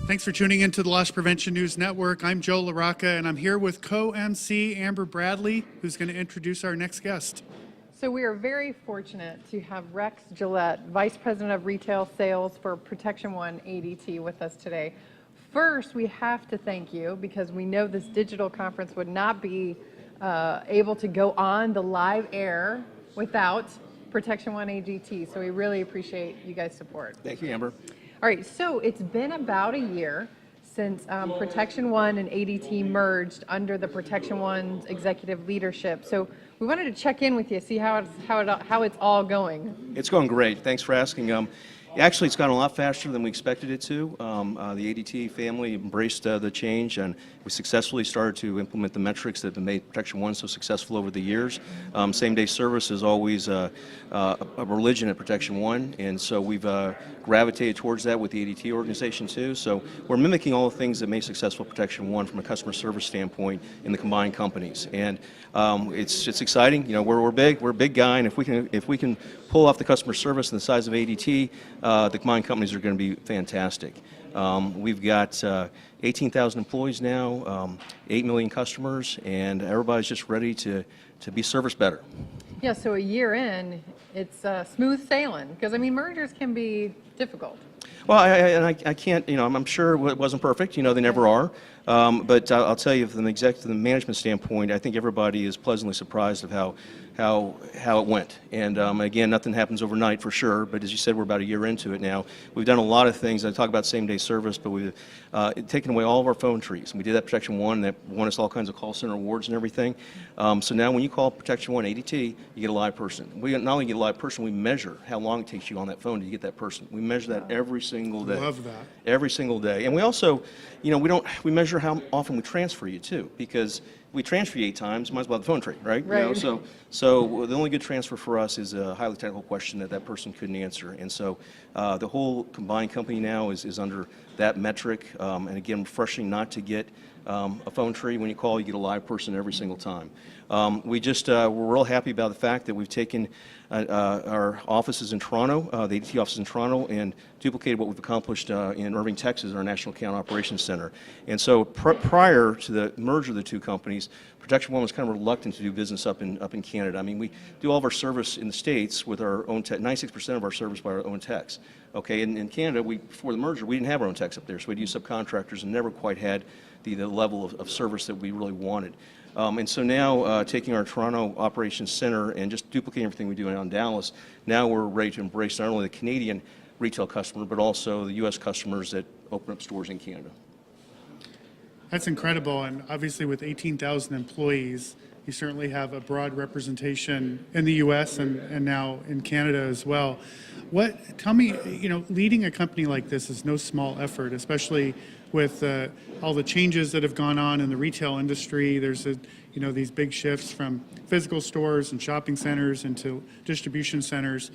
Thanks for tuning into the Loss Prevention News Network. I'm Joe LaRocca, and I'm here with co-MC Amber Bradley, who's going to introduce our next guest. So we are very fortunate to have Rex Gillette, Vice President of Retail Sales for Protection One ADT, with us today. First, we have to thank you because we know this digital conference would not be able to go on the live air without Protection One ADT. So we really appreciate you guys' support. Thank you, Amber. All right, so it's been about a year since Protection One and ADT merged under the Protection One's executive leadership. So we wanted to check in with you, see how it's all going. It's going great. Thanks for asking. Actually, it's gone a lot faster than we expected it to. The ADT family embraced the change, and we successfully started to implement the metrics that have made Protection One so successful over the years. Same-day service is always a religion at Protection One, and so we've gravitated towards that with the ADT organization too. So we're mimicking all the things that made successful Protection One from a customer service standpoint in the combined companies, and it's exciting. You know, we're big, we're a big guy, and if we can pull off the customer service and the size of ADT, the combined companies are going to be fantastic. We've got 18,000 employees now, 8 million customers, and everybody's just ready to be serviced better. Yeah, so a year in, it's smooth sailing, because I mean, mergers can be difficult. Well, I can't, you know, I'm sure it wasn't perfect, you know, they never are. But I'll tell you, from the executive and management standpoint, I think everybody is pleasantly surprised of how it went. And again, nothing happens overnight for sure, but as you said, we're about a year into it now. We've done a lot of things. I talk about same-day service, but we've taken away all of our phone trees. We did that Protection One, that won us all kinds of call center awards and everything. So now when you call Protection One ADT, you get a live person. We not only get a live person, we measure how long it takes you on that phone to get that person. We measure that every single day. Love that. Every single day. And we also, you know, we measure how often we transfer you too, because we transfer you 8 times, might as well have the phone tree, right? Right. You know, so the only good transfer for us is a highly technical question that person couldn't answer. And so the whole combined company now is under that metric. And again, refreshing not to get a phone tree. When you call, you get a live person every single time. We're real happy about the fact that we've taken our offices in Toronto, the ADT offices in Toronto, and duplicated what we've accomplished in Irving, Texas, our National Account Operations Center. And so prior to the merger of the two companies, Protection One was kind of reluctant to do business up in Canada. I mean, we do all of our service in the States with our own tech, 96% of our service by our own techs. Okay, and in Canada, before the merger, we didn't have our own techs up there, so we'd use subcontractors and never quite had the level of service that we really wanted. And so now, taking our Toronto Operations Center and just duplicating everything we do in Dallas, now we're ready to embrace not only the Canadian retail customer, but also the U.S. customers that open up stores in Canada. That's incredible, and obviously with 18,000 employees, you certainly have a broad representation in the U.S. and now in Canada as well. Tell me, you know, leading a company like this is no small effort, especially with all the changes that have gone on in the retail industry. There's these big shifts from physical stores and shopping centers into distribution centers.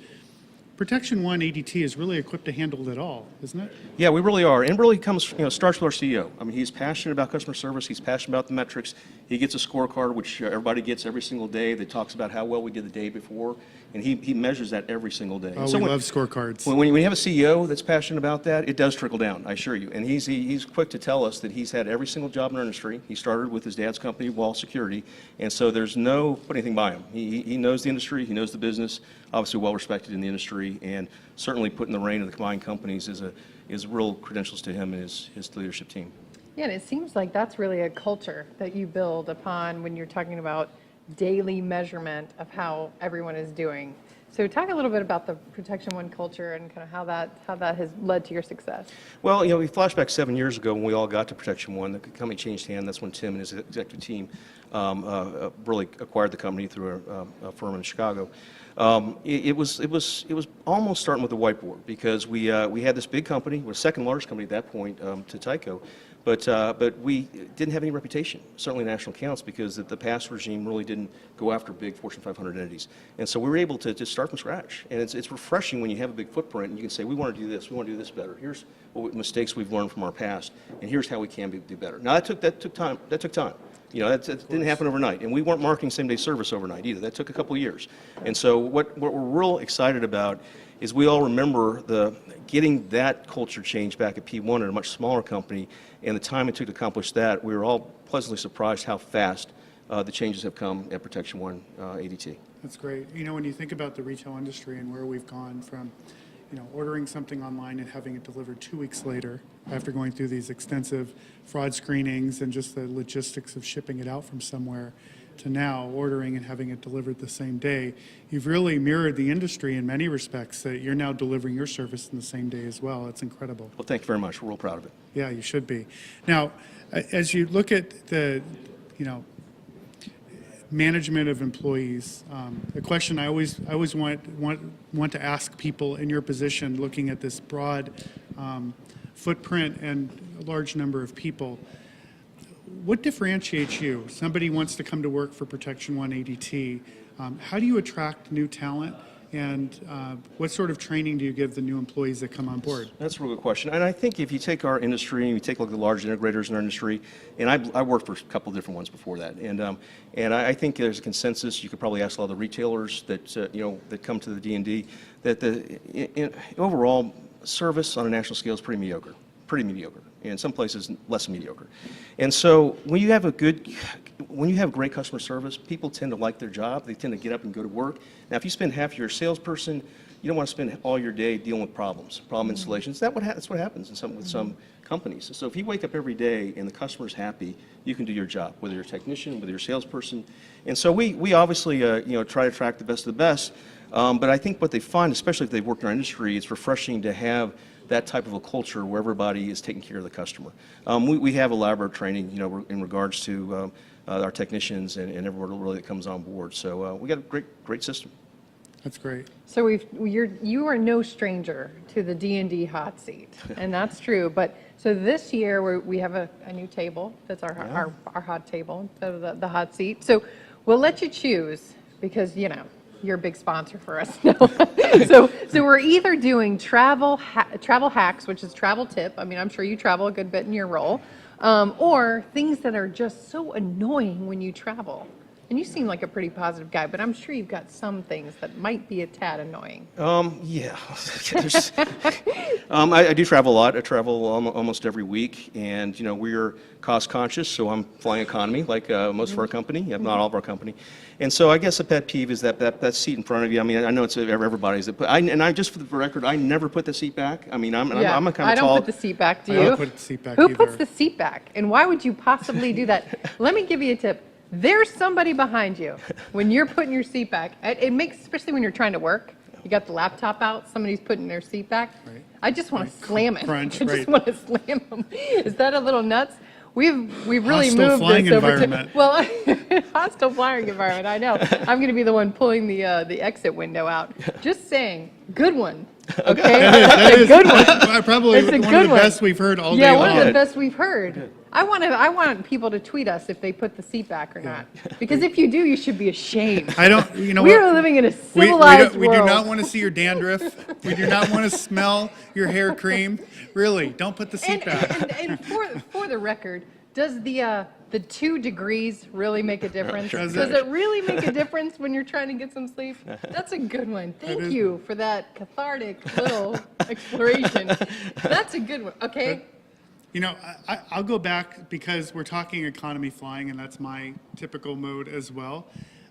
Protection One ADT is really equipped to handle it all, isn't it? Yeah, we really are. And it really starts with our CEO. I mean, he's passionate about customer service. He's passionate about the metrics. He gets a scorecard, which everybody gets every single day, that talks about how well we did the day before. And he measures that every single day. Oh, so we love scorecards. When you have a CEO that's passionate about that, it does trickle down, I assure you. And he's quick to tell us that he's had every single job in our industry. He started with his dad's company, Wall Security, and so there's no put anything by him. He knows the industry, he knows the business, obviously well respected in the industry, and certainly putting the reign of the combined companies is real credentials to him and his leadership team. Yeah, and it seems like that's really a culture that you build upon when you're talking about daily measurement of how everyone is doing. So talk a little bit about the Protection One culture and kind of how that has led to your success. Well, you know, we flash back 7 years ago when we all got to Protection One. The company changed hands. That's when Tim and his executive team really acquired the company through a firm in Chicago. It was almost starting with the whiteboard, because we had this big company, we're the second largest company at that point to Tyco, but we didn't have any reputation, certainly national accounts, because the past regime really didn't go after big Fortune 500 entities. And so we were able to just start from scratch. And it's refreshing when you have a big footprint and you can say, we want to do this, we want to do this better. Here's what mistakes we've learned from our past, and here's how we can do better. Now that took time. You know, that didn't happen overnight. And we weren't marketing same-day service overnight either. That took a couple of years. And so what we're real excited about is we all remember getting that culture change back at P1 at a much smaller company, and the time it took to accomplish that. We were all pleasantly surprised how fast the changes have come at Protection One ADT. That's great. You know, when you think about the retail industry and where we've gone from, you know, ordering something online and having it delivered 2 weeks later after going through these extensive fraud screenings and just the logistics of shipping it out from somewhere, to now ordering and having it delivered the same day, you've really mirrored the industry in many respects, that you're now delivering your service in the same day as well. It's incredible. Well, thank you very much. We're real proud of it. Yeah, you should be. Now, as you look at the, you know, management of employees, the question I always want to ask people in your position, looking at this broad footprint and a large number of people, what differentiates you? Somebody wants to come to work for Protection One ADT. How do you attract new talent, and what sort of training do you give the new employees that come on board? That's a real good question. And I think if you take our industry and you take a look at the large integrators in our industry, and I worked for a couple of different ones before that, and I think there's a consensus. You could probably ask a lot of the retailers that you know, that come to the D&D, that the overall service on a national scale is pretty mediocre. In some places less mediocre. And so when you have great customer service, people tend to like their job. They tend to get up and go to work. Now, if you spend half your salesperson, you don't want to spend all your day dealing with problem installations. That's what happens with some companies. So if you wake up every day and the customer's happy, you can do your job, whether you're a technician, whether you're a salesperson. And so we obviously you know, try to attract the best of the best. But I think what they find, especially if they've worked in our industry, it's refreshing to have that type of a culture where everybody is taking care of the customer. We have elaborate training, you know, in regards to our technicians and everyone really that comes on board. So we got a great system. That's great. So you are no stranger to the D&D hot seat, and that's true. But so this year we have a new table. That's our hot table, the hot seat. So we'll let you choose, because you know you're a big sponsor for us. No. so we're either doing travel hacks, which is travel tip. I mean, I'm sure you travel a good bit in your role, or things that are just so annoying when you travel. And you seem like a pretty positive guy, but I'm sure you've got some things that might be a tad annoying. Yeah. I do travel a lot. I travel almost every week, and you know, we're cost conscious, so I'm flying economy like most of our company, not all of our company. And so I guess a pet peeve is that seat in front of you. I mean, I know it's everybody's, but I just for the record, I never put the seat back. I mean, I'm a kind of tall. I don't put the seat back. Do you? I don't put the seat back Who either. puts the seat back? And why would you possibly do that? Let me give you a tip. There's somebody behind you when you're putting your seat back. It makes, especially when you're trying to work, you got the laptop out, somebody's putting their seat back. Right. I just want to slam it. Crunch, I just right. want to slam them. Is that a little nuts? We've really Hostile moved flying this over environment. to, well, hostile flying environment. I know. I'm going to be the one pulling the exit window out. Just saying, good one. Okay, that's a good one. Probably It's a one good of the one. best we've heard all day Yeah, long. one of the best we've heard. I want people to tweet us if they put the seat back or not. Because if you do, you should be ashamed. I don't, you know We what? are living in a civilized we world. do not want to see your dandruff. We do not want to smell your hair cream. Really, don't put the seat back. And for the record, does the 2 degrees really make a difference? Does Does it? it really make a difference when you're trying to get some sleep? That's a good one. Thank you for that cathartic little exploration. That's a good one. Okay. You know, I'll go back because we're talking economy flying, and that's my typical mode as well.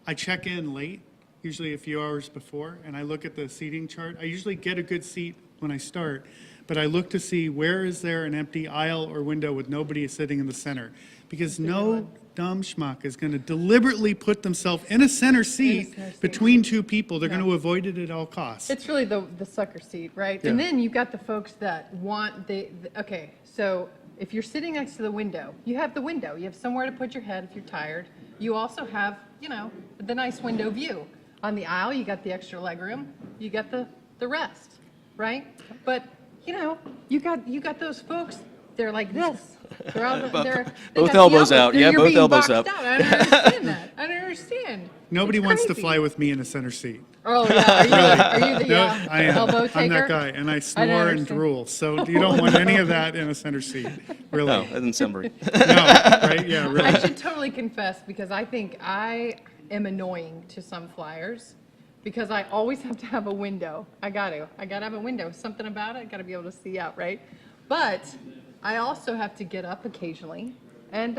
I check in late, usually a few hours before, and I look at the seating chart. I usually get a good seat when I start, but I look to see where is there an empty aisle or window with nobody sitting in the center. Because no dumb schmuck is going to deliberately put themselves in a center seat between 2 people. They're going to avoid it at all costs. It's really the sucker seat, right? Yeah. And then you've got the folks that want okay, so if you're sitting next to the window, you have the window. You have somewhere to put your head if you're tired. You also have, you know, the nice window view. On the aisle, you got the extra legroom. You got the rest, right? But, you know, you got those folks, they're like this. They're all, they Both got the elbows out. Yeah, You're both being elbows boxed up. out. I don't understand that. I don't understand understand. Nobody It's wants to crazy. fly with me in a center seat. Oh, yeah. Are you the No, I am. elbow taker? I'm that guy, and I snore and understand. drool. So you don't want any of that in a center seat, really. No, that doesn't sound very. No, right? Yeah, I really. should totally confess because I think I am annoying to some flyers because I always have to have a window. I got to have a window. Something about it, got to be able to see out, right? But I also have to get up occasionally and,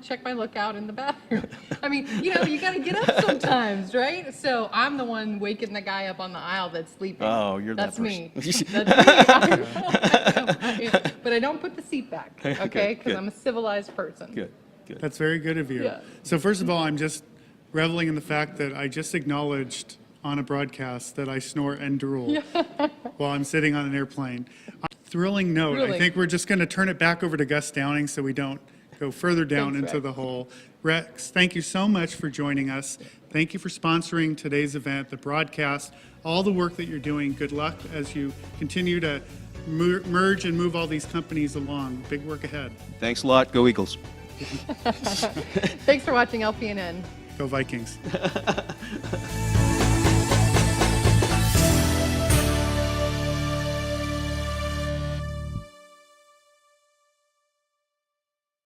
check my lookout in the bathroom. I mean, you got to get up sometimes, right? So I'm the one waking the guy up on the aisle that's sleeping. Oh, you're that That's me. person. That's me. I know. But I don't put the seat back, okay? Because good. I'm a civilized person. Good, good. That's very good of you. Yeah. So first of all, I'm just reveling in the fact that I just acknowledged on a broadcast that I snore and drool while I'm sitting on an airplane. Thrilling note. I Really? think we're just going to turn it back over to Gus Downing so we don't go further down Thanks, into Rex. the hole. Rex, thank you so much for joining us. Thank you for sponsoring today's event, the broadcast, all the work that you're doing. Good luck as you continue to merge and move all these companies along. Big work ahead. Thanks a lot. Go Eagles. Thanks for watching LPNN. Go Vikings.